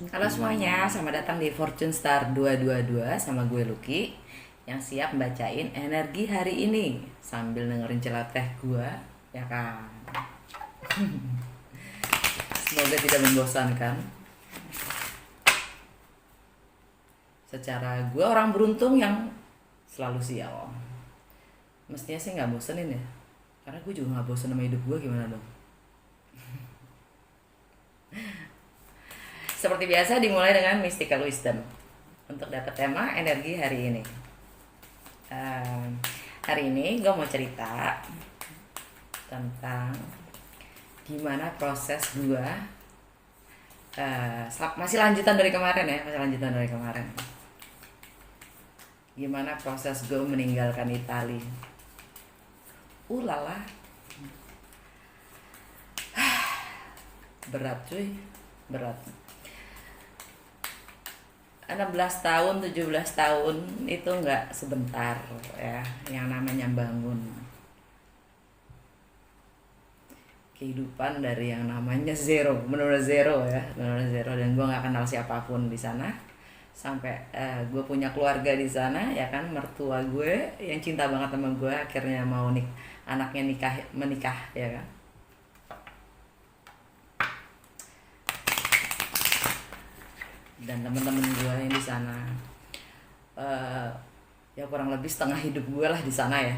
Halo semuanya, selamat datang di Fortune Star 222 sama gue Lucky yang siap bacain energi hari ini sambil dengerin celoteh gue, ya kan? Semoga tidak membosankan. Secara gue orang beruntung yang selalu sial. Mestinya sih nggak bosenin ya, karena gue juga nggak bosen sama hidup gue, gimana dong? Seperti biasa dimulai dengan mystical wisdom untuk dapat tema energi hari ini. Hari ini gue mau cerita tentang gimana proses gue, masih lanjutan dari kemarin ya, gimana proses gue meninggalkan Itali. Lala, berat cuy, berat. 16 tahun, 17 tahun itu nggak sebentar ya, yang namanya bangun kehidupan dari yang namanya zero, benar-benar zero ya, benar-benar zero. Dan gue nggak kenal siapapun di sana sampai gue punya keluarga di sana ya kan, mertua gue yang cinta banget sama gue akhirnya mau anaknya menikah ya kan. Dan teman-teman gue yang di sana, ya kurang lebih setengah hidup gue lah di sana ya.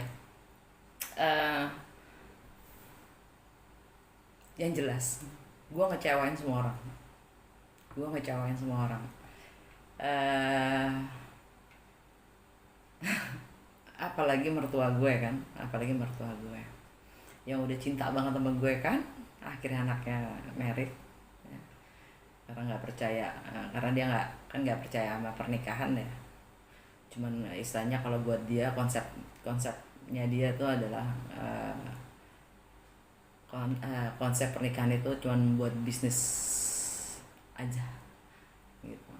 Yang jelas gue ngecewain semua orang, eh apalagi mertua gue kan, yang udah cinta banget sama gue kan, akhirnya anaknya merit ya. Karena nggak percaya, karena dia nggak percaya sama pernikahan ya. Cuman istilahnya kalau buat dia konsepnya dia tuh adalah konsep pernikahan itu cuman buat bisnis aja gitu,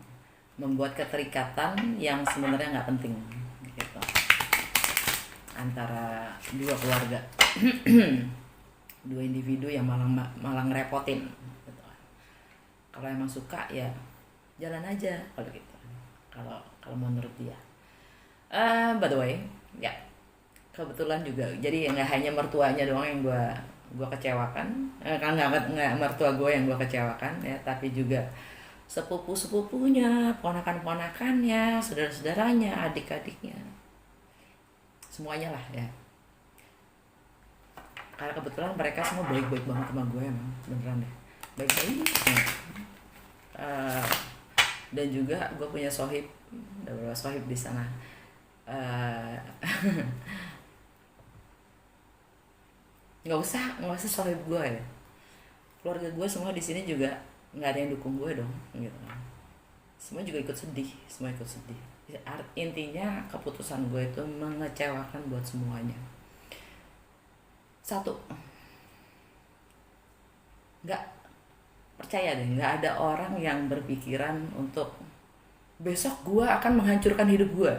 membuat keterikatan yang sebenarnya nggak penting gitu antara dua keluarga, dua individu yang malah ngerepotin gitu. Kalau emang suka ya jalan aja kalau gitu, kalau menurut dia. By the way ya, kebetulan juga jadi nggak hanya mertuanya doang yang gue kecewakan, kan nggak mertua gue yang gue kecewakan ya, tapi juga sepupunya, ponakannya, saudara-saudaranya, adik-adiknya, semuanya lah ya. Karena kebetulan mereka semua baik-baik banget sama gue, emang beneran deh, baik-baik ya. Dan juga gue punya sohib, ada beberapa sohib di sana. nggak usah sohib gue ya, keluarga gue semua di sini juga nggak ada yang dukung gue dong gitu kan. Semua juga ikut sedih. Intinya keputusan gue itu mengecewakan buat semuanya. Satu, nggak percaya deh, nggak ada orang yang berpikiran untuk besok gue akan menghancurkan hidup gue.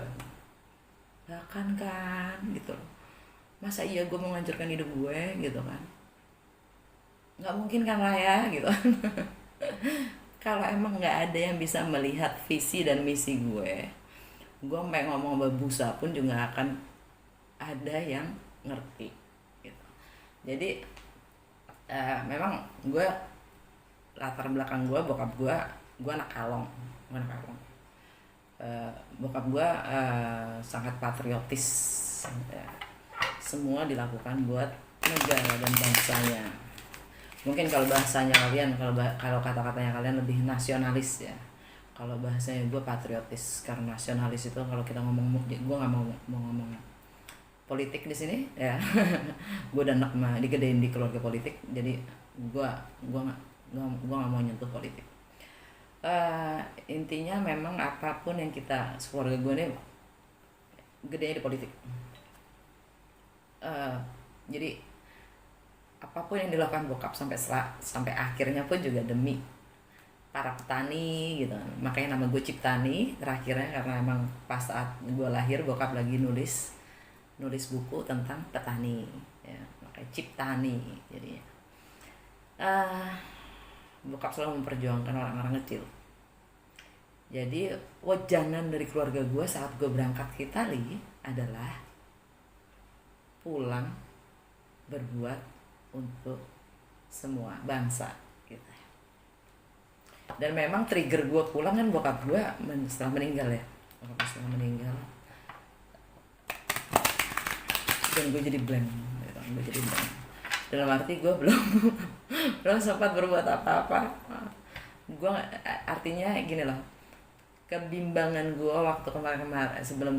Nggak akan kan gitu loh. Masa iya gue menghancurkan hidup gue gitu kan, nggak mungkin kan lah ya gitu. Kalau emang nggak ada yang bisa melihat visi dan misi gue sampai ngomong bebusa pun juga akan ada yang ngerti gitu. Jadi memang gue, latar belakang gue, bokap gue anak kalong, bokap gue sangat patriotis ya. Semua dilakukan buat negara dan bangsanya. Mungkin kalau bahasanya kalian, kalau kata-katanya kalian lebih nasionalis ya. Kalau bahasanya gue patriotis, karena nasionalis itu kalau kita ngomong, gue nggak mau ngomong politik di sini ya. Gue udah anak digedein di keluarga politik, jadi gue nggak mau nyentuh politik. Intinya memang apapun yang kita, keluarga gue nih gede di politik. Jadi apapun yang dilakukan bokap sampai akhirnya pun juga demi para petani gitu. Makanya nama gue Ciptani terakhirnya, karena emang pas saat gue lahir bokap lagi nulis buku tentang petani ya, makanya Ciptani jadinya. Bokap selalu memperjuangkan orang-orang kecil Jadi wejangan dari keluarga gue saat gue berangkat ke Itali adalah pulang berbuat untuk semua bangsa gitu. Dan memang trigger gue pulang kan bokap gue setelah meninggal ya, bokap setelah meninggal, dan gue jadi blank gitu. Gue jadi blank dalam arti gue belum belum sempat berbuat apa-apa. Gue artinya gini loh, kebimbangan gue waktu kemarin sebelum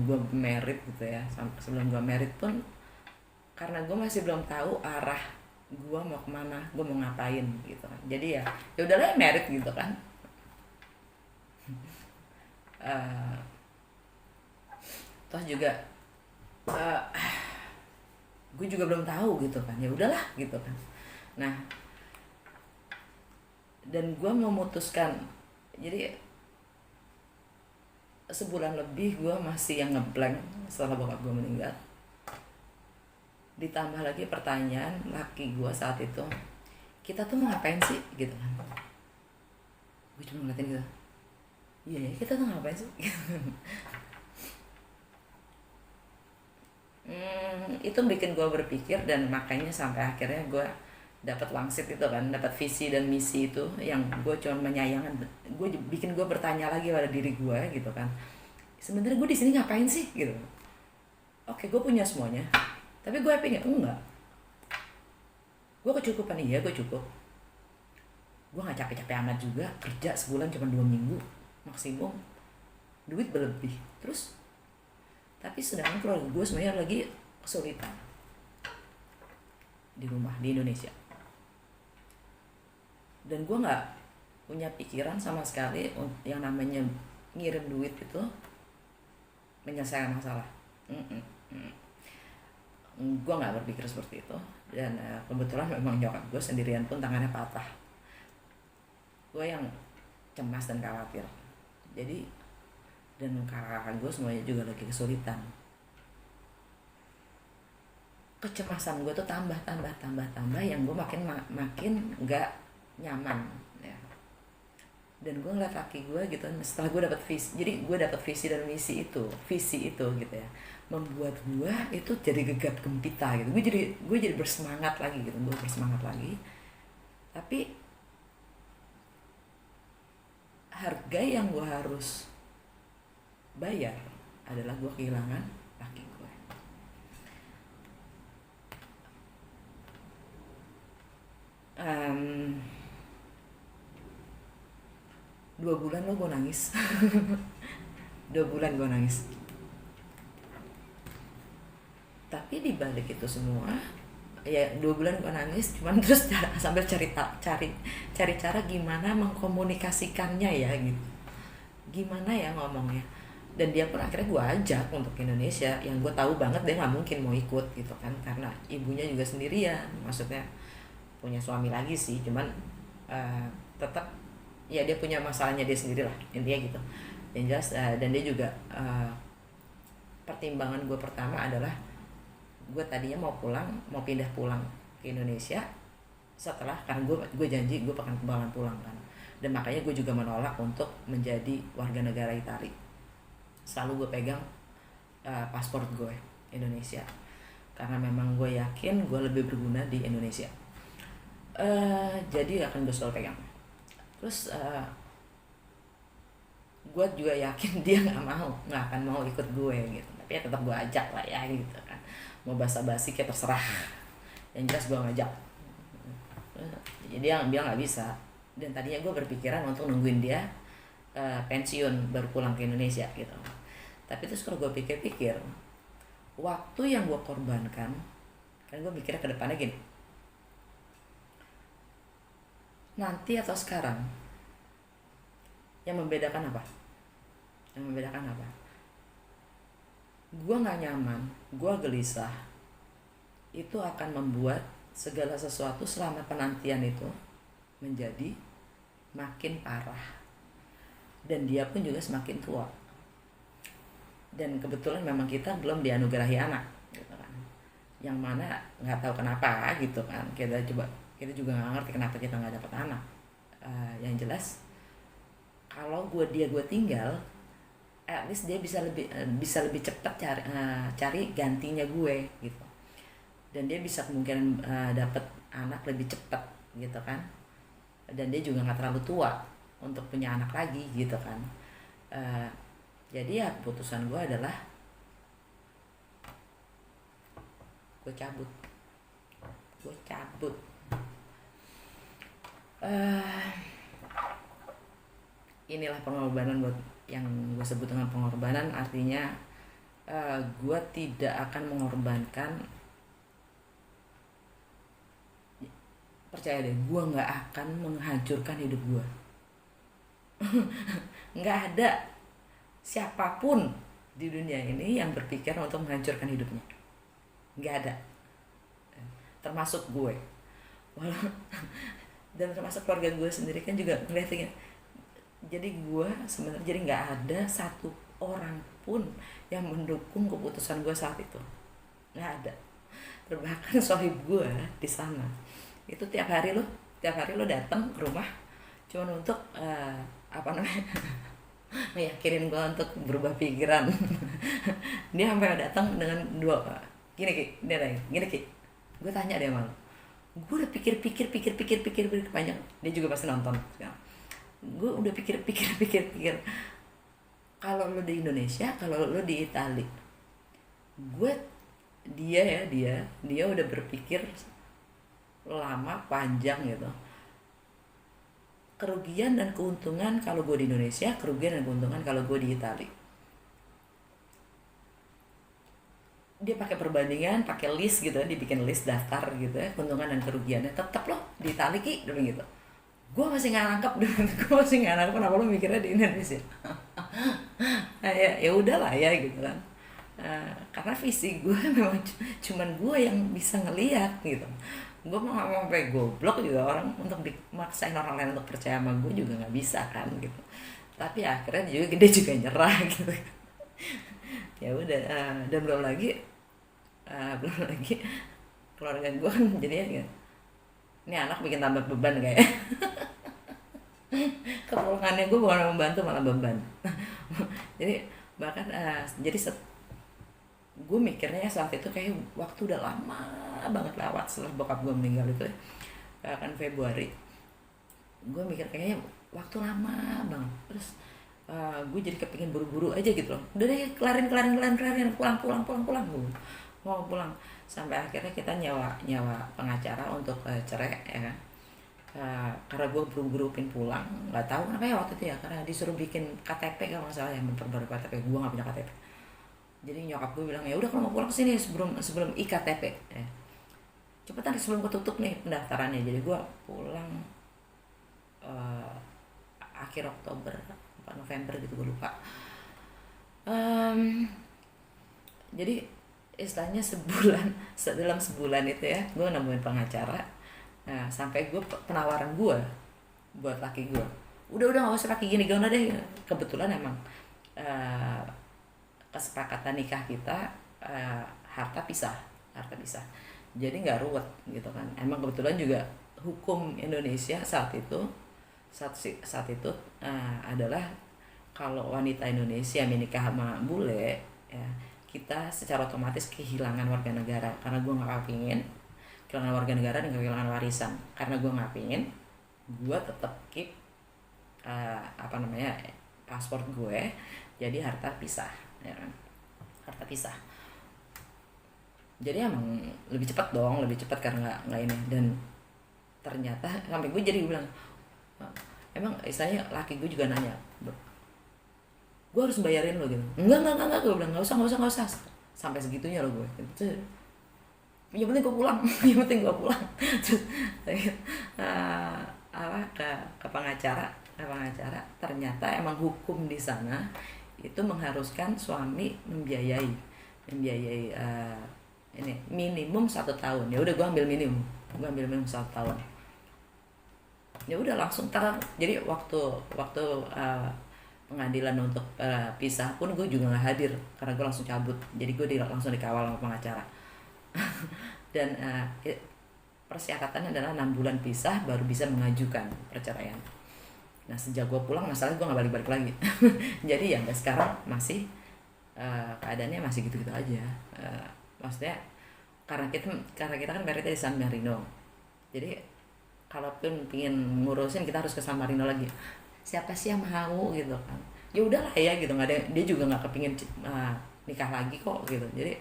gue merit gitu ya, sebelum gue merit pun karena gue masih belum tahu arah gue mau kemana, gue mau ngapain gitu kan. Jadi ya udahlah merit gitu kan. uh, Terus juga gue juga belum tahu gitu kan, ya udahlah gitu kan. Nah, dan gue memutuskan, jadi sebulan lebih gue masih yang ngeblank setelah bokap gue meninggal. Ditambah lagi pertanyaan laki gue saat itu, kita tuh mau ngapain sih gitu kan. Gue cuma ngeliatin gitu, iya ya, kita tuh ngapain sih itu bikin gue berpikir, dan makanya sampai akhirnya gue dapat wangsit itu kan, dapat visi dan misi itu yang gue cuma menyayangkan. Gue bikin gue bertanya lagi pada diri gue gitu kan, sebenarnya gue di sini ngapain sih gitu. Oke, gue punya semuanya, tapi gue pengen enggak, gue kecukupan. Iya, gue cukup, gue nggak capek-capek amat juga, kerja sebulan cuma 2 minggu maksimum, duit berlebih terus. Tapi sedangkan keluarga gue sebenarnya lagi kesulitan di rumah di Indonesia, dan gue nggak punya pikiran sama sekali yang namanya ngirim duit itu menyelesaikan masalah. Gue nggak berpikir seperti itu, dan kebetulan memang nyokap gue sendirian pun tangannya patah. Gue yang cemas dan khawatir, jadi, dan kakak-kakak gue semuanya juga lagi kesulitan. Kecemasan gue tuh tambah, yang gue makin nggak nyaman ya. Dan gue ngeliat kaki gue gitu, setelah gue dapet visi, jadi gue dapet visi dan misi itu, visi itu gitu ya, membuat gue itu jadi gegap gempita gitu. Gue jadi bersemangat lagi gitu, gue bersemangat lagi. Tapi harga yang gue harus bayar adalah gue kehilangan laki gue. 2 bulan lo gue nangis 2 bulan gue nangis. Tapi dibalik itu semua ya, 2 bulan gue nangis, cuman terus sambil cari cara gimana mengkomunikasikannya ya gitu, gimana ya ngomongnya. Dan dia pun akhirnya gue ajak untuk ke Indonesia, yang gue tahu banget dia nggak mungkin mau ikut gitu kan, karena ibunya juga sendirian, maksudnya punya suami lagi sih, cuman tetap ya dia punya masalahnya dia sendiri lah intinya gitu. Yang jelas dan dia juga pertimbangan gue pertama adalah gue tadinya mau pindah pulang ke Indonesia setelah, karena gue janji gue bakalan pulang kan, dan makanya gue juga menolak untuk menjadi warga negara Italia. Selalu gue pegang paspor gue Indonesia, karena memang gue yakin gue lebih berguna di Indonesia. Jadi akan gue selalu pegang. Terus gue juga yakin dia nggak akan mau ikut gue gitu, tapi ya tetap gue ajak lah ya gitu kan, mau basa-basi kayak terserah, yang jelas gue ngajak. Jadi dia bilang nggak bisa, dan tadinya gue berpikiran untuk nungguin dia pensiun baru pulang ke Indonesia gitu. Tapi terus kalau gue pikir-pikir, waktu yang gue korbankan, kan gue mikirnya ke depannya gini, nanti atau sekarang, yang membedakan apa? Gue gak nyaman, gue gelisah, itu akan membuat segala sesuatu selama penantian itu menjadi makin parah, dan dia pun juga semakin tua. Dan kebetulan memang kita belum dianugerahi anak gitu kan, yang mana nggak tahu kenapa gitu kan, kita juga nggak ngerti kenapa kita nggak dapat anak. Yang jelas kalau gue tinggal, at least dia bisa lebih cepat cari gantinya gue gitu, dan dia bisa kemungkinan dapat anak lebih cepat gitu kan, dan dia juga nggak terlalu tua untuk punya anak lagi gitu kan. Eh, jadi ya keputusan gue adalah gue cabut. Eh, inilah pengorbanan buat yang gue sebut dengan pengorbanan, artinya gue tidak akan mengorbankan, percaya deh, gue nggak akan menghancurkan hidup gue. Nggak ada siapapun di dunia ini yang berpikir untuk menghancurkan hidupnya, nggak ada, termasuk gue. Walau dan termasuk keluarga gue sendiri kan juga ngeliatnya. Jadi gue sebenarnya jadi nggak ada satu orang pun yang mendukung keputusan gue saat itu, nggak ada. Bahkan sohib gue di sana itu tiap hari lo datang ke rumah cuman untuk apa namanya meyakinin gue untuk berubah pikiran. Dia sampai datang dengan dua, gini ki, gue tanya deh malu, gue udah pikir panjang, dia juga pasti nonton sekarang. Gue udah pikir kalau lo di Indonesia, kalau lo di Itali, gue dia udah berpikir lama panjang gitu, kerugian dan keuntungan kalau gue di Indonesia, kerugian dan keuntungan kalau gue di Itali. Dia pakai perbandingan, pakai list gitu, dibikin list daftar gitu ya, keuntungan dan kerugiannya. Tetap loh di Itali ki, dulu gitu. Gue masih nggak nangkep, kenapa lo mikirnya di Indonesia. Nah, ya udahlah ya gitu kan. Karena visi gue memang cuman gue yang bisa ngelihat gitu. Gue mau sampai goblok juga orang untuk maksain orang lain untuk percaya sama gue juga nggak bisa kan gitu. Tapi akhirnya dia juga nyerah gitu. Ya udah, dan belum lagi keluarga gue kan jadinya gitu. Ini anak bikin tambah beban kayak. Kepulangannya gue bukan membantu malah beban. Jadi bahkan gue mikirnya saat itu kayak waktu udah lama banget lewat setelah bokap gue meninggal itu ya, kan Februari. Gue mikir kayaknya waktu lama banget. Terus gue jadi kepingin buru-buru aja gitu loh, udah deh kelarin pulang gue mau pulang. Sampai akhirnya kita nyawa pengacara untuk cerai ya kan. Karena gue buru-buru pulang, nggak tahu kenapa ya waktu itu ya, karena disuruh bikin KTP kalau nggak salah ya, memperbarui KTP. Gue nggak punya KTP, jadi nyokap gue bilang ya udah kalau mau pulang kesini sebelum IKTP ya. Cepetan sebelum ketutup nih pendaftarannya. Jadi gue pulang akhir Oktober apa November gitu, gue lupa. Jadi istilahnya dalam sebulan itu ya gue nemuin pengacara. Nah sampai gue penawaran gue buat laki gue, udah nggak usah laki gini deh. Kebetulan emang kesepakatan nikah kita harta pisah, jadi nggak ruwet gitu kan. Emang kebetulan juga hukum Indonesia saat itu adalah kalau wanita Indonesia menikah sama bule ya, kita secara otomatis kehilangan warga negara. Karena gue nggak kepingin kehilangan warga negara dan kehilangan warisan. Karena gue nggak pingin, gue tetap keep paspor gue, jadi harta pisah ya kan, harta pisah. Jadi emang lebih cepat karena nggak ini. Dan ternyata sampai gue jadi bilang, emang istilahnya laki gue juga nanya, gue harus bayarin lo gitu. Enggak, gue bilang nggak usah, sampai segitunya lo gue gitu. Yang penting gue pulang. Terus ke pengacara, ternyata emang hukum di sana itu mengharuskan suami membiayai ini minimum 1 tahun. Ya udah gue ambil minimum 1 tahun. Ya udah langsung jadi waktu pengadilan untuk pisah pun gue juga nggak hadir karena gue langsung cabut. Jadi gue langsung dikawal sama pengacara. Dan persyaratannya adalah 6 bulan pisah baru bisa mengajukan perceraian. Nah sejak gue pulang masalah gue nggak balik-balik lagi. Jadi ya sampai sekarang masih keadaannya masih gitu-gitu aja. Maksudnya karena kita kan meritnya di San Marino, jadi kalaupun pingin ngurusin kita harus ke San Marino lagi. Siapa sih yang mau gitu kan? Ya udahlah ya gitu, nggak ada, dia juga nggak kepingin nikah lagi kok gitu. Jadi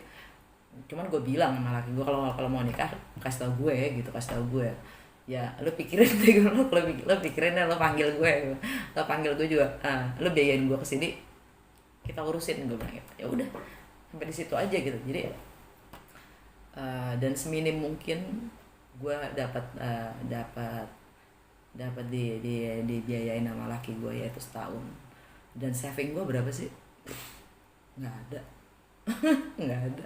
cuman gue bilang sama laki gue, kalau kalau mau nikah kasih tau gue gitu, kasih tau gue ya, lu pikirin deh lo pikirin deh, lo panggil gue gitu. Lo panggil gue juga, lo biayain gue kesini, kita urusin, gue bilang gitu. Ya udah sampai di situ aja gitu. Jadi dan seminim mungkin gue dapat dibiayain sama laki gue, yaitu setahun. Dan saving gue berapa sih? Nggak ada. Nggak ada.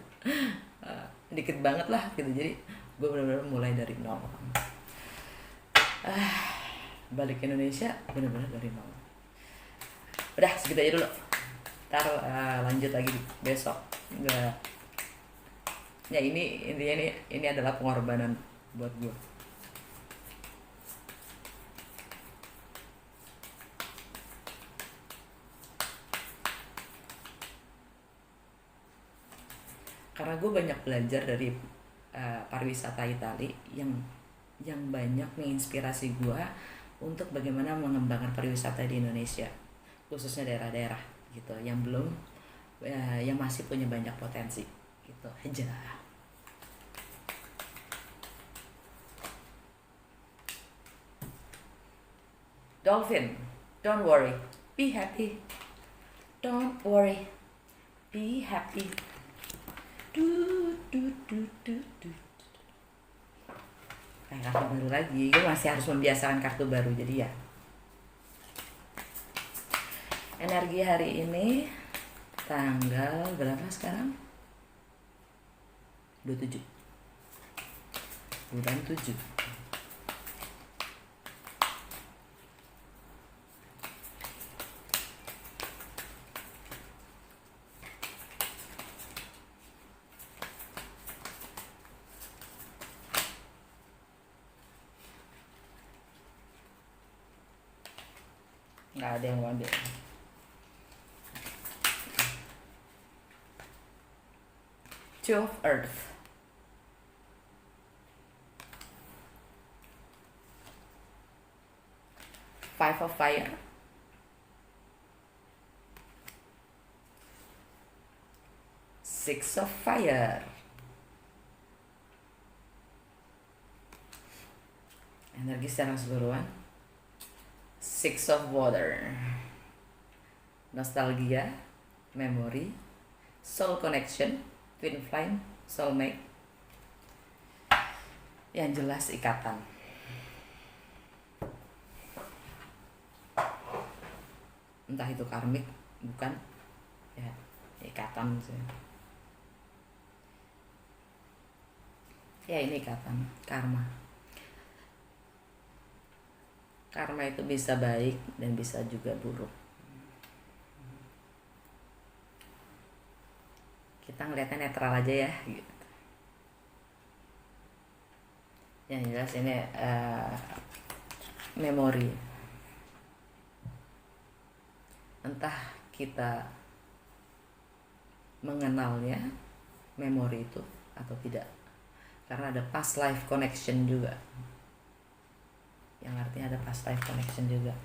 Dikit banget lah gitu. Jadi gue benar-benar mulai dari nol. Balik ke Indonesia benar-benar dari nol. Udah segitu aja dulu. Ntar lanjut lagi besok. Nggak. Ya ini intinya ini adalah pengorbanan buat gue. Karena gue banyak belajar dari pariwisata Itali yang banyak menginspirasi gue untuk bagaimana mengembangkan pariwisata di Indonesia, khususnya daerah-daerah gitu yang belum yang masih punya banyak potensi gitu aja. Dolphin, don't worry, be happy. Don't worry, be happy. Du, du, du, du, du. Kartu baru lagi, gue masih harus membiasakan kartu baru, jadi ya. Energi hari ini tanggal berapa sekarang? 27 bulan 7. Nggak ada yang mau ambil. Two of Earth. Five of Fire. Six of Fire. Energi secara keseluruhan. Six of Water. Nostalgia, memory, soul connection, twin flame, soulmate. Yang jelas ikatan. Entah itu karmik, bukan, ya ikatan sih. Ya ini ikatan, karma. Karma itu bisa baik dan bisa juga buruk. Kita ngeliatnya netral aja ya gitu. Yang jelas ini memori. Entah kita mengenalnya memori itu atau tidak, karena ada past life connection juga, yang artinya ada past life connection juga.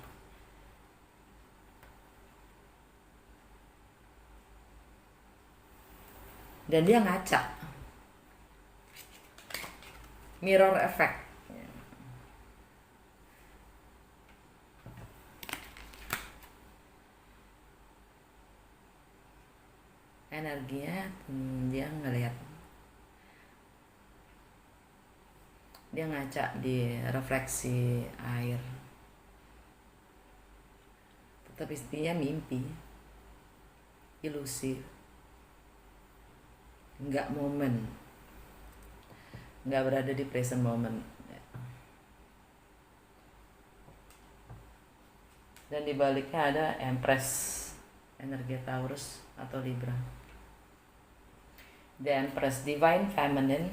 Dan dia ngaca, mirror effect. Energinya dia ngelihat, dia ngaca di refleksi air, tetapi intinya mimpi, ilusi, nggak momen, nggak berada di present moment. Dan di baliknya ada Empress, energi Taurus atau Libra. The Empress, Divine Feminine,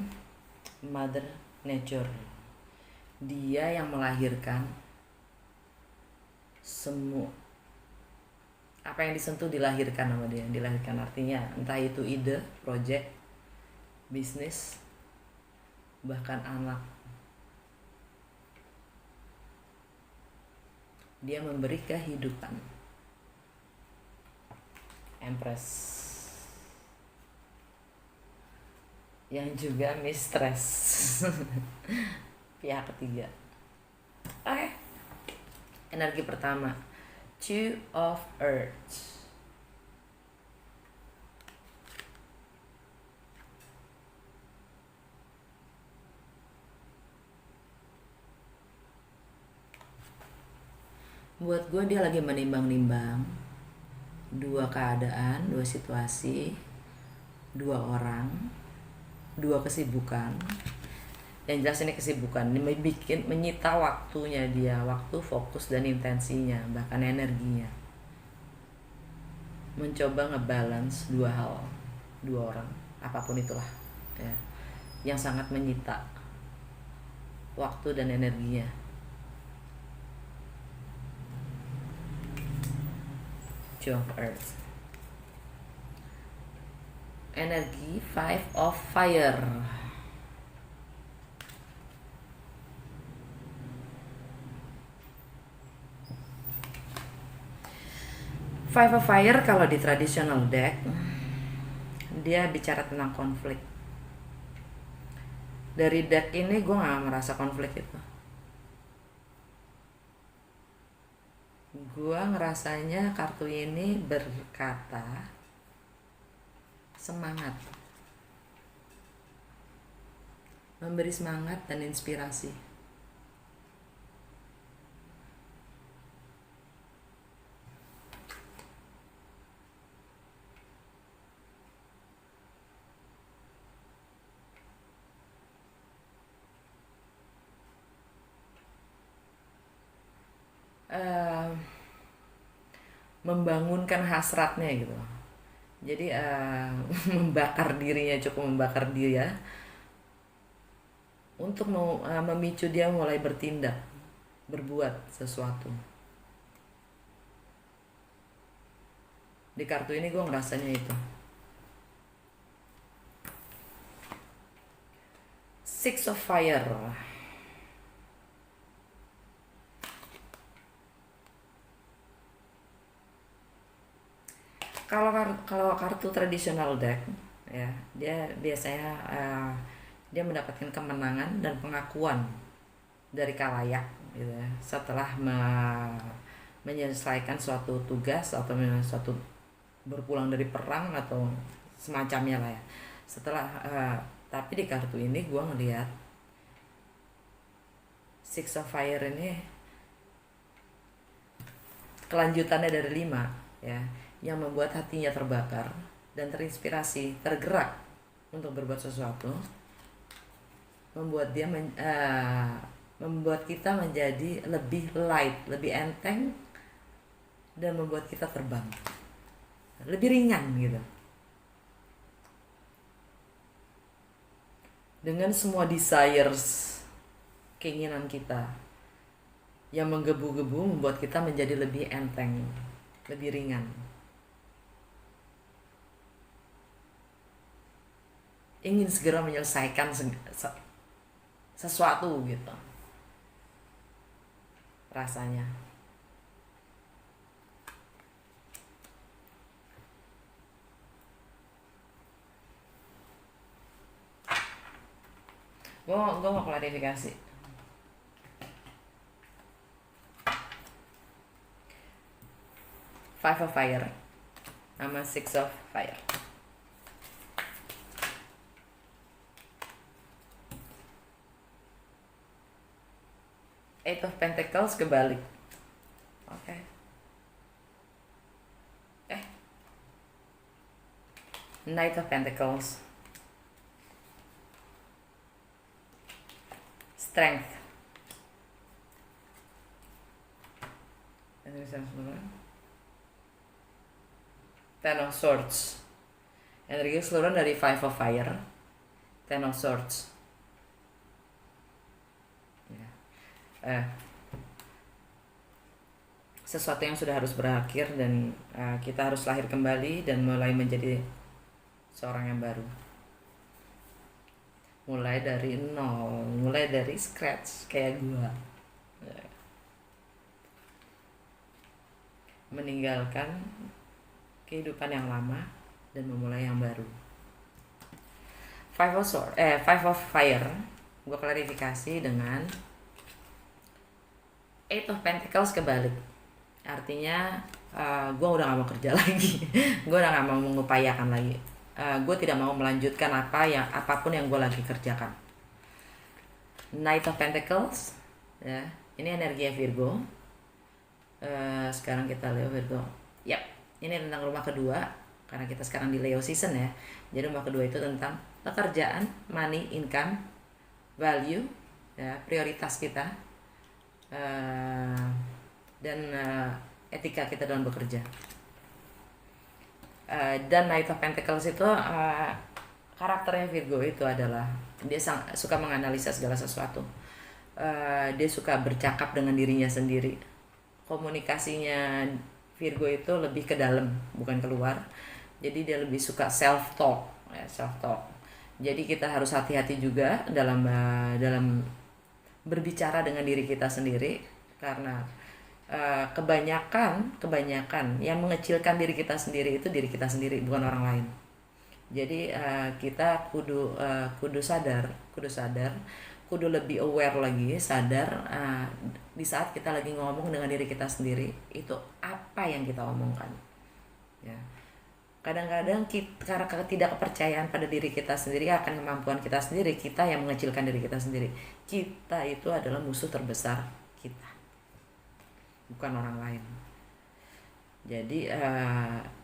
Mother Nature. Dia yang melahirkan Semua apa yang disentuh dilahirkan sama dia. Dilahirkan artinya entah itu ide, project, bisnis, bahkan anak. Dia memberi kehidupan. Empress yang juga mistress. Pihak ketiga. Oke. Energi pertama, Two of Earth. Buat gue dia lagi menimbang-nimbang dua keadaan, dua situasi, dua orang, dua kesibukan. Yang jelas ini kesibukan, ini menyita waktunya dia, waktu, fokus, dan intensinya, bahkan energinya. Mencoba ngebalance dua hal, dua orang, apapun itulah ya, yang sangat menyita waktu dan energinya. Two of Earth. Energi Five of Fire. Five of Fire kalau di traditional deck dia bicara tentang konflik. Dari deck ini gue gak merasa konflik itu. Gue ngerasanya kartu ini berkata semangat, memberi semangat dan inspirasi. Membangunkan hasratnya gitu. Jadi membakar dirinya, cukup membakar dia untuk memicu dia mulai bertindak, berbuat sesuatu. Di kartu ini gue ngerasanya itu. Six of Fire. Kalau kartu tradisional deck ya, dia biasanya dia mendapatkan kemenangan dan pengakuan dari kalayak gitu ya, setelah menyelesaikan suatu tugas atau suatu berpulang dari perang atau semacamnya lah ya. Setelah tapi di kartu ini gue ngelihat Six of Fire ini kelanjutannya dari 5 ya, yang membuat hatinya terbakar dan terinspirasi, tergerak untuk berbuat sesuatu, membuat dia membuat kita menjadi lebih light, lebih enteng, dan membuat kita terbang lebih ringan gitu. Dengan semua desires, keinginan kita yang menggebu-gebu membuat kita menjadi lebih enteng, lebih ringan. Ingin segera menyelesaikan sesuatu gitu rasanya. Gue mau klarifikasi. Five of Fire sama Six of Fire. Eight of Pentacles kebalik. Oke. Knight of Pentacles. Strength. Ten of Swords. Energi keseluruhan dari Five of Fire, Ten of Swords. sesuatu yang sudah harus berakhir dan kita harus lahir kembali dan mulai menjadi seorang yang baru, mulai dari nol, mulai dari scratch kayak gua, meninggalkan kehidupan yang lama dan memulai yang baru. Five of Fire gue klarifikasi dengan Eight of Pentacles kebalik. Artinya gue udah gak mau kerja lagi. Gue udah gak mau mengupayakan lagi. Gue tidak mau melanjutkan apapun yang gue lagi kerjakan. Knight of Pentacles, ya, ini energinya Virgo. Sekarang kita Leo Virgo. Yap, ini tentang rumah kedua karena kita sekarang di Leo season ya. Jadi rumah kedua itu tentang pekerjaan, money, income, value, ya, prioritas kita, dan etika kita dalam bekerja. Dan Knight of Pentacles itu karakternya Virgo itu adalah dia suka menganalisa segala sesuatu. Dia suka bercakap dengan dirinya sendiri. Komunikasinya Virgo itu lebih ke dalam, bukan keluar. Jadi dia lebih suka self talk. Jadi kita harus hati-hati juga dalam berbicara dengan diri kita sendiri, karena kebanyakan yang mengecilkan diri kita sendiri itu diri kita sendiri, bukan orang lain. Jadi kita kudu sadar, kudu lebih aware lagi, sadar di saat kita lagi ngomong dengan diri kita sendiri itu apa yang kita omongkan, ya. Kadang-kadang karena ketidakpercayaan pada diri kita sendiri akan kemampuan kita sendiri, kita yang mengecilkan diri kita sendiri. Kita itu adalah musuh terbesar kita, bukan orang lain. Jadi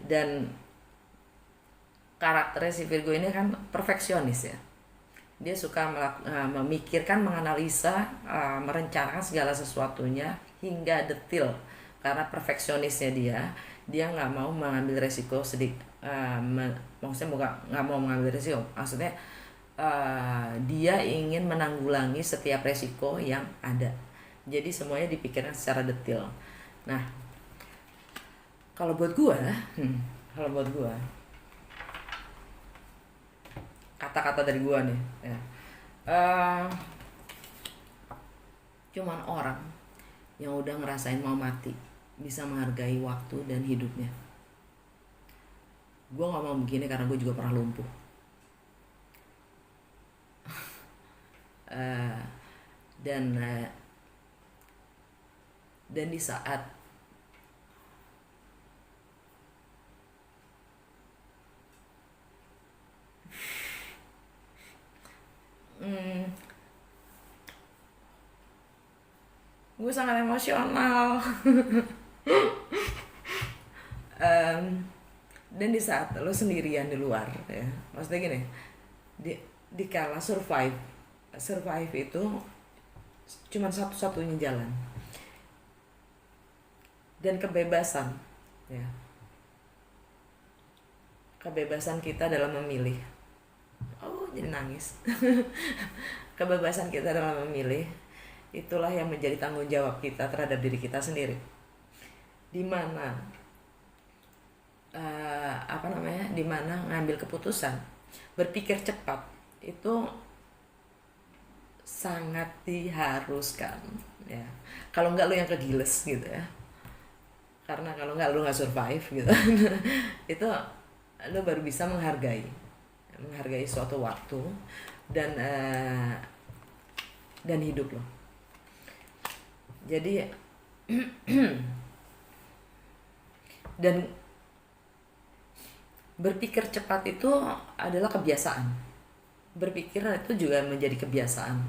dan karakternya si Virgo ini kan perfeksionis ya. Dia suka memikirkan, menganalisa, merencanakan segala sesuatunya hingga detail. Karena perfeksionisnya dia nggak mau mengambil resiko maksudnya nggak mau mengambil resiko, maksudnya dia ingin menanggulangi setiap resiko yang ada. Jadi semuanya dipikirkan secara detail. Nah, kalau buat gua kata-kata dari gua nih ya, cuman orang yang udah ngerasain mau mati bisa menghargai waktu dan hidupnya. Gue gak mau begini karena gue juga pernah lumpuh. Dan di saat gue sangat emosional. Dan di saat lo sendirian di luar ya, maksudnya gini, di kala survive itu cuma satu-satunya jalan, dan kebebasan ya, kebebasan kita dalam memilih. Jadi nangis. Kebebasan kita dalam memilih itulah yang menjadi tanggung jawab kita terhadap diri kita sendiri, dimana dimana ngambil keputusan, berpikir cepat itu sangat diharuskan ya. Kalau enggak lu yang kegiles gitu ya, karena kalau enggak lu nggak survive gitu. Itu lu baru bisa menghargai suatu waktu dan hidup lo. Jadi dan berpikir cepat itu adalah kebiasaan. Berpikir itu juga menjadi kebiasaan.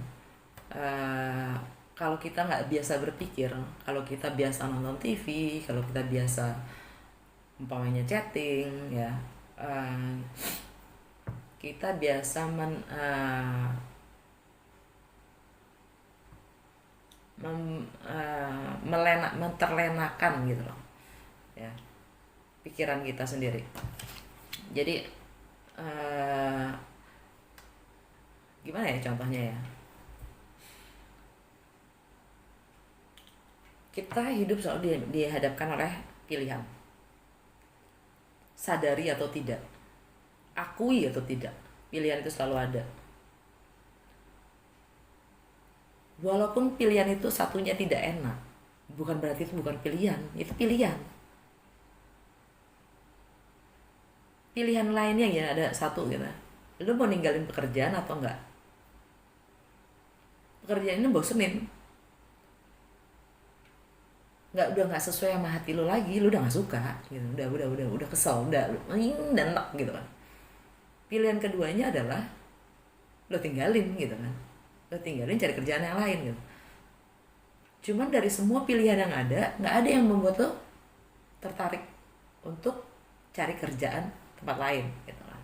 Kalau kita nggak biasa berpikir, kalau kita biasa nonton TV, kalau kita biasa umpamanya chatting ya, kita biasa menterlenakan gitu loh ya, pikiran kita sendiri. Jadi gimana ya contohnya ya, Kita hidup selalu dihadapkan oleh pilihan. Sadari atau tidak, akui atau tidak, pilihan itu selalu ada. Walaupun pilihan itu satunya tidak enak, bukan berarti itu bukan pilihan, itu pilihan. Pilihan lainnya ya ada satu gitu. Lu mau ninggalin pekerjaan atau enggak? Pekerjaan ini bosenin. Udah nggak sesuai sama hati lu lagi, lu udah nggak suka gitu. Udah kesel, udah enak gitu kan. Pilihan keduanya adalah lu tinggalin gitu kan. Lu tinggalin cari kerjaan yang lain gitu. Cuman dari semua pilihan yang ada, nggak ada yang membuat lo tertarik untuk cari kerjaan tempat lain gitu kan.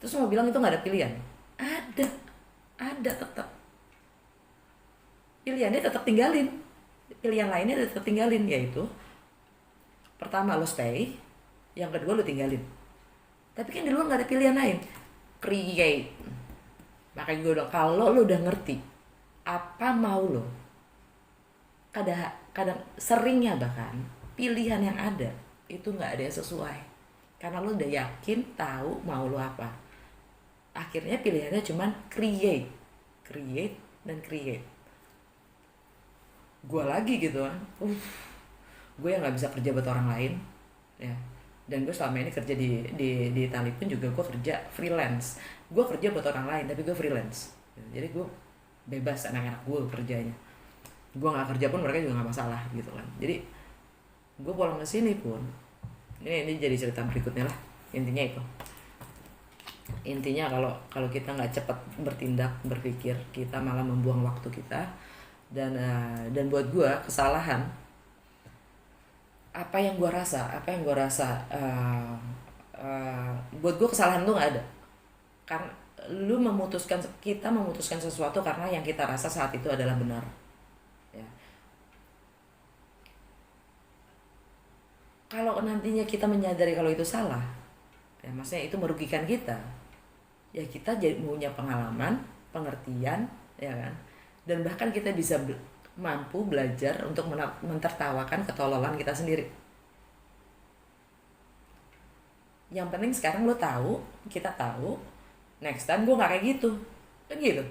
Terus mau bilang itu nggak ada pilihan? Ada tetap. Pilihannya tetap tinggalin. Pilihan lainnya tetap tinggalin, yaitu pertama lo stay, yang kedua lo tinggalin. Tapi kan di luar nggak ada pilihan lain. Create. Makanya gue udah, kalau lo udah ngerti apa mau lo, kadang seringnya bahkan pilihan yang ada itu nggak ada yang sesuai, karena lo udah yakin tahu mau lo apa. Akhirnya pilihannya cuman create dan create. Gue lagi gitu kan, gue yang nggak bisa kerja buat orang lain ya. Dan gue selama ini kerja di Itali pun juga gue kerja freelance. Gue kerja buat orang lain tapi gue freelance, jadi gue bebas anak-anak gue kerjanya. Gue nggak kerja pun mereka juga nggak masalah gitu kan. Jadi gue pulang ke sini pun ini jadi cerita berikutnya lah. Intinya kalau kita nggak cepat bertindak, berpikir, kita malah membuang waktu kita. Dan buat gue kesalahan, apa yang gue rasa buat gue kesalahan tuh nggak ada. Karena kita memutuskan sesuatu karena yang kita rasa saat itu adalah benar ya. Kalau nantinya kita menyadari kalau itu salah ya, maksudnya itu merugikan kita ya, kita jadi punya pengalaman, pengertian ya kan, dan bahkan kita bisa mampu belajar untuk mentertawakan ketololan kita sendiri. Yang penting sekarang lo tahu, kita tahu, next time gue nggak kayak gitu kan gitu.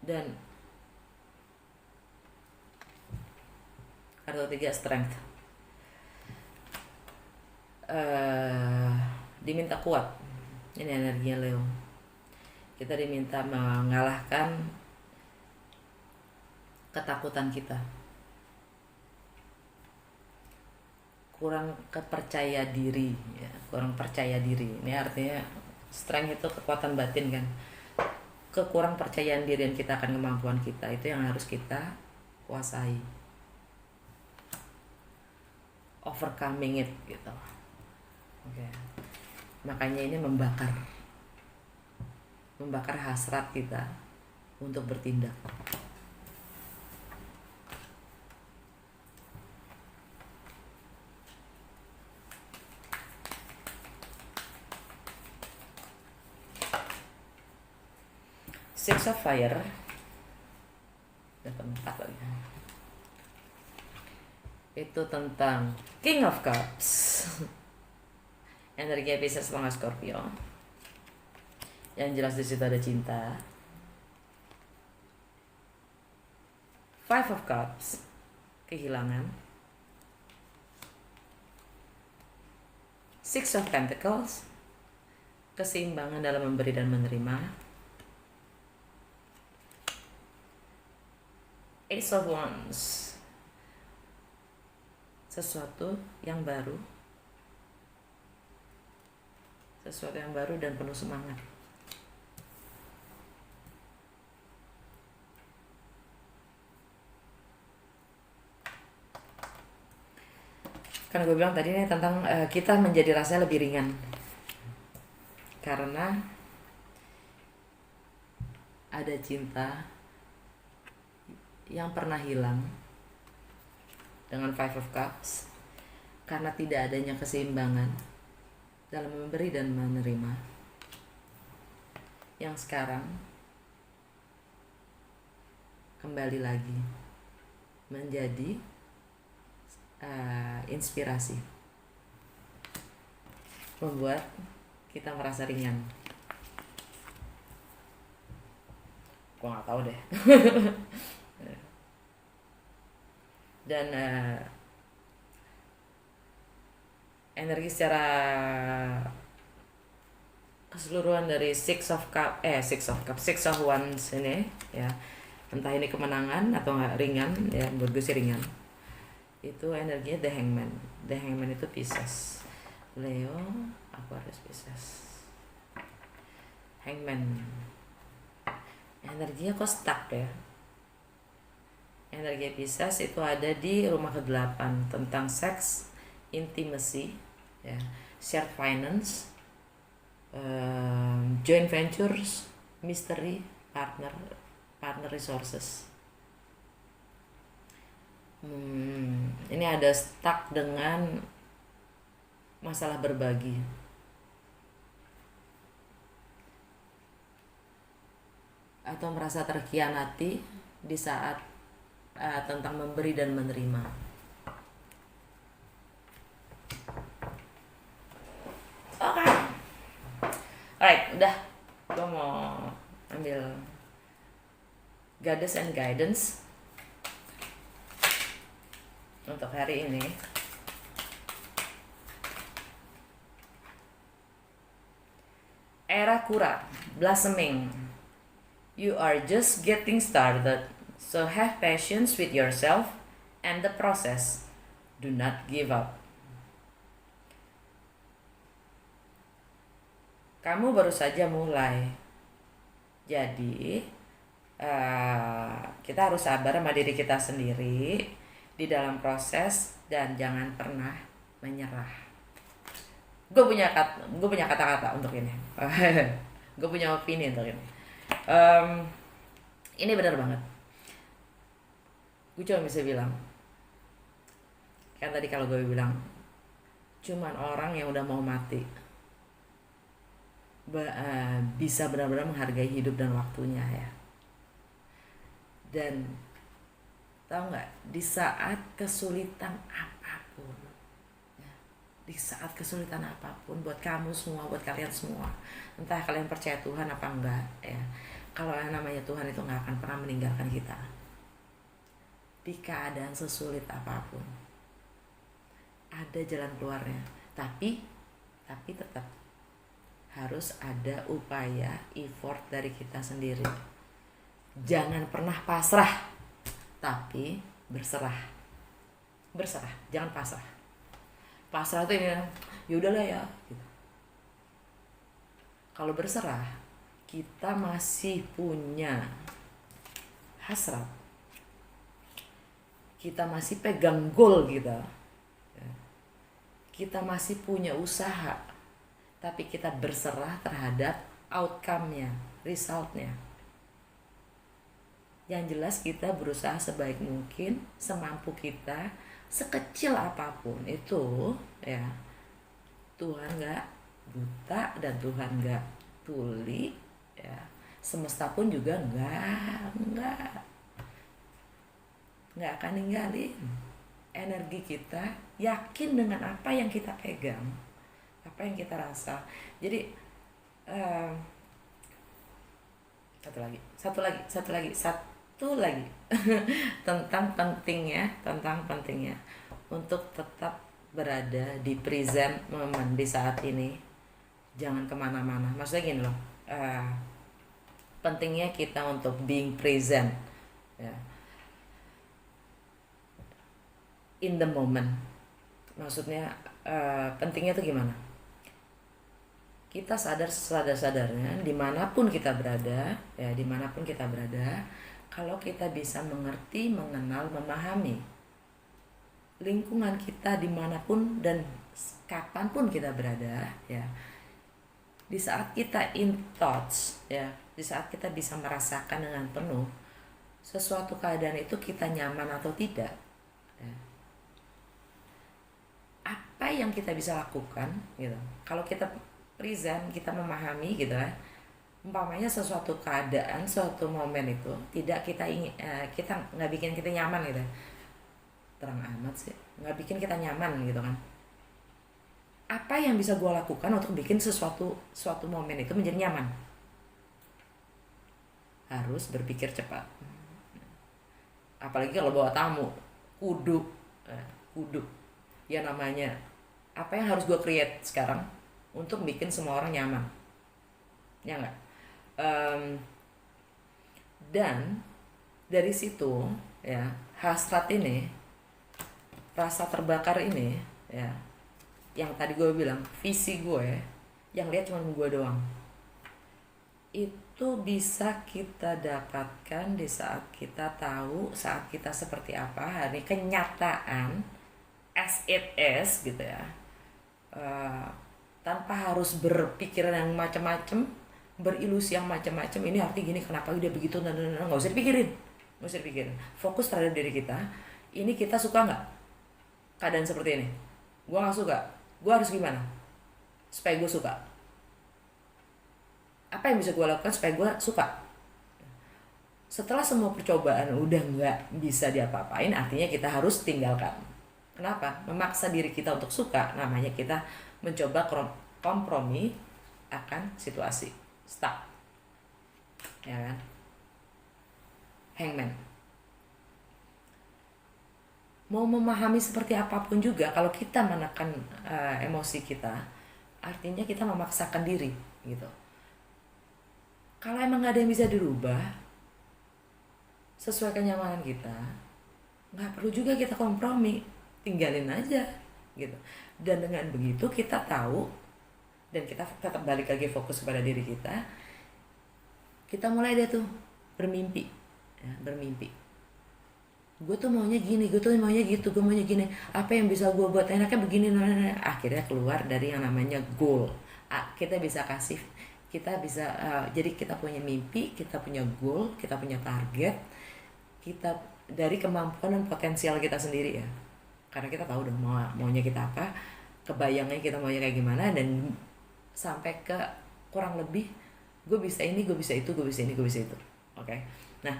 Dan kartu 3 strength, diminta kuat. Ini energinya Leo. Kita diminta mengalahkan ketakutan kita, kurang percaya diri ya, ini artinya strength itu kekuatan batin kan. Kekurang percayaan diri dan kita akan kemampuan kita, itu yang harus kita kuasai, overcoming it gitu. Oke. Makanya ini membakar hasrat kita untuk bertindak. Six of Fire, dapat 4 lagi. Itu tentang King of Cups, energi Pisces sama Scorpio. Yang jelas di situ ada cinta. Five of Cups, kehilangan. Six of Pentacles, keseimbangan dalam memberi dan menerima. Ace of Wands, sesuatu yang baru dan penuh semangat. Karena gue bilang tadi ini tentang kita menjadi rasanya lebih ringan, karena ada cinta yang pernah hilang dengan Five of Cups, karena tidak adanya keseimbangan dalam memberi dan menerima, yang sekarang kembali lagi menjadi inspirasi, membuat kita merasa ringan. Gua nggak tahu deh. Dan energi secara keseluruhan dari Six of Wands ini ya, entah ini kemenangan atau nggak, ringan ya, menurut gue sih ringan. Itu energinya The Hangman. The Hangman itu Pisces, Leo, Aquarius, Pisces. Hangman energinya kok stuck ya. Energi Pisces itu ada di rumah ke-8 tentang seks, intimacy ya, shared finance, joint ventures, mystery, partner resources. Ini ada stuck dengan masalah berbagi. Atau merasa terkhianati di saat tentang memberi dan menerima. Oke. Alright, udah. Gue mau ambil Goddess and Guidance untuk hari ini. Era Kura, Blossoming. You are just getting started, so have patience with yourself and the process. Do not give up. Kamu baru saja mulai. Jadi, kita harus sabar sama diri kita sendiri di dalam proses dan jangan pernah menyerah. Gue punya kata-kata untuk ini. Gue punya opini untuk ini. Ini benar banget. Gue cuma bisa bilang, kan tadi kalau gue bilang, cuman orang yang udah mau mati bisa benar-benar menghargai hidup dan waktunya ya. Dan tahu nggak, di saat kesulitan apapun ya, di saat kesulitan apapun buat kamu semua, buat kalian semua, entah kalian percaya Tuhan apa enggak ya, kalau yang namanya Tuhan itu nggak akan pernah meninggalkan kita di keadaan sesulit apapun. Ada jalan keluarnya, tapi tetap harus ada upaya, effort dari kita sendiri. Jangan pernah pasrah, tapi berserah. Jangan pasrah. Pasrah itu ini, yaudahlah ya gitu. Kalau berserah, kita masih punya hasrat, kita masih pegang goal kita masih punya usaha, tapi kita berserah terhadap outcome-nya, result-nya. Yang jelas kita berusaha sebaik mungkin, semampu kita, sekecil apapun itu ya. Tuhan gak buta dan Tuhan gak tuli ya. Semesta pun juga nggak akan ninggalin energi kita. Yakin dengan apa yang kita pegang, apa yang kita rasa. Jadi satu lagi tentang pentingnya untuk tetap berada di present moment di saat ini. Jangan kemana-mana. Maksudnya gini loh, pentingnya kita untuk being present ya, in the moment. Maksudnya pentingnya itu gimana? Kita sadar-sadarnya dimanapun kita berada ya, kalau kita bisa mengerti, mengenal, memahami lingkungan kita dimanapun dan kapanpun kita berada ya, di saat kita in touch ya, di saat kita bisa merasakan dengan penuh sesuatu keadaan itu, kita nyaman atau tidak ya, apa apa yang kita bisa lakukan gitu. Kalau kita present, kita memahami gitu ya, umpamanya sesuatu keadaan, suatu momen itu tidak kita ingin, kita nggak bikin kita nyaman gitu, terang amat sih, nggak bikin kita nyaman gitu kan. Apa yang bisa gue lakukan untuk bikin suatu momen itu menjadi nyaman? Harus berpikir cepat. Apalagi kalau bawa tamu, kudu, kudu. Ya namanya, apa yang harus gue create sekarang untuk bikin semua orang nyaman? Ya nggak? Dan dari situ ya, hasrat ini, rasa terbakar ini ya, yang tadi gue bilang visi gue, yang lihat cuma gue doang, itu bisa kita dapatkan di saat kita tahu saat kita seperti apa hari kenyataan as it is gitu ya. Tanpa harus berpikiran yang macam-macam, berilusi yang macam-macam, ini arti gini, kenapa dia begitu, nggak usah dipikirin, nggak usah dipikirin. Fokus terhadap diri kita. Ini kita suka nggak keadaan seperti ini? Gue nggak suka, gue harus gimana supaya gue suka? Apa yang bisa gue lakukan supaya gue suka? Setelah semua percobaan udah nggak bisa diapa-apain, artinya kita harus tinggalkan. Kenapa? Memaksa diri kita untuk suka, namanya kita mencoba kompromi akan situasi. Stuck, ya kan? Hangman. Mau memahami seperti apapun juga, kalau kita menekan emosi kita, artinya kita memaksakan diri gitu. Kalau emang gak ada yang bisa dirubah sesuai kenyamanan kita, nggak perlu juga kita kompromi, tinggalin aja gitu. Dan dengan begitu kita tahu, dan kita tetap balik lagi fokus kepada diri kita. Kita mulai deh tuh bermimpi ya, bermimpi. Gue tuh maunya gini, gue tuh maunya gitu, gue maunya gini. Apa yang bisa gue buat enaknya begini, akhirnya keluar dari yang namanya goal. Kita bisa kasih, kita bisa jadi kita punya mimpi, kita punya goal, kita punya target, kita dari kemampuan dan potensial kita sendiri ya. Karena kita tahu dong maunya kita apa, kebayangnya kita maunya kayak gimana, dan sampai ke kurang lebih gue bisa ini, gue bisa itu, gue bisa ini, gue bisa itu. Oke. Nah,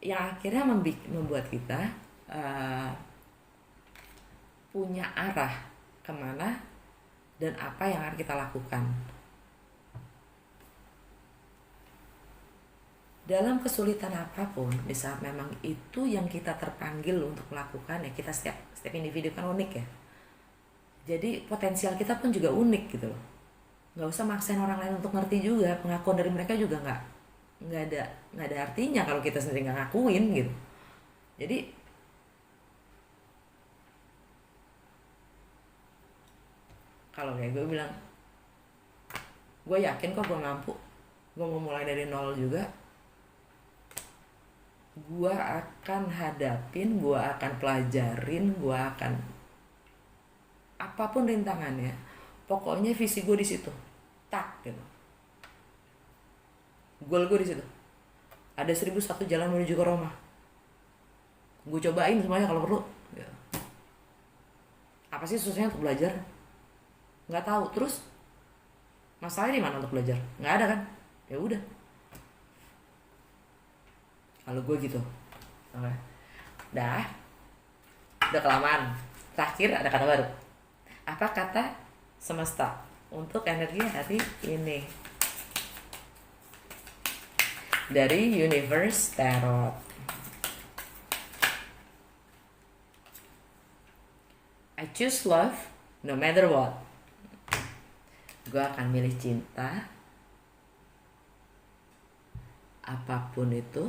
yang akhirnya membuat kita punya arah kemana dan apa yang akan kita lakukan. Dalam kesulitan apapun, di saat memang itu yang kita terpanggil untuk melakukan ya, kita setiap individu kan unik ya. Jadi potensial kita pun juga unik gitu loh. Nggak usah maksain orang lain untuk ngerti juga, pengakuan dari mereka juga nggak ada artinya kalau kita sendiri nggak ngakuin gitu. Jadi kalau kayak gue bilang, gue yakin kok gue mampu, gue mau mulai dari nol juga, gue akan hadapin, gue akan pelajarin, gue akan apapun rintangannya, pokoknya visi gue di situ, tak gitu. Goal gue di situ. Ada 1001 jalan menuju ke Roma. Gue cobain semuanya kalau perlu. Ya. Apa sih susahnya untuk belajar? Nggak tahu. Terus masalahnya di mana untuk belajar? Nggak ada kan? Ya udah. Kalau gue gitu. Oke. Udah kelamaan. Terakhir ada kata baru. Apa kata semesta untuk energi hari ini? Dari Universe Tarot. I choose love no matter what. Gue akan milih cinta apapun itu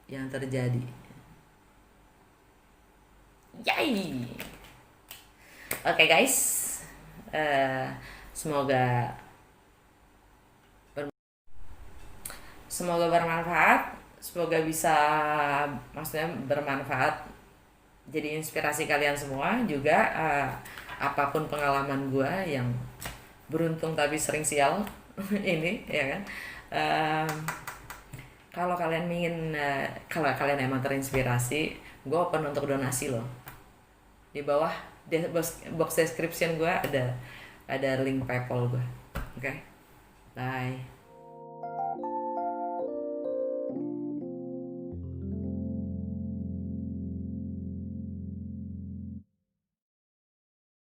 yang terjadi. Yay! Oke guys, semoga bermanfaat, semoga bisa maksudnya bermanfaat, jadi inspirasi kalian semua juga. Apapun pengalaman gue yang beruntung tapi sering sial ini ya kan, kalau kalian kalau kalian emang terinspirasi, gue open untuk donasi loh. Di bawah di box description gue ada link PayPal gue. Oke, bye.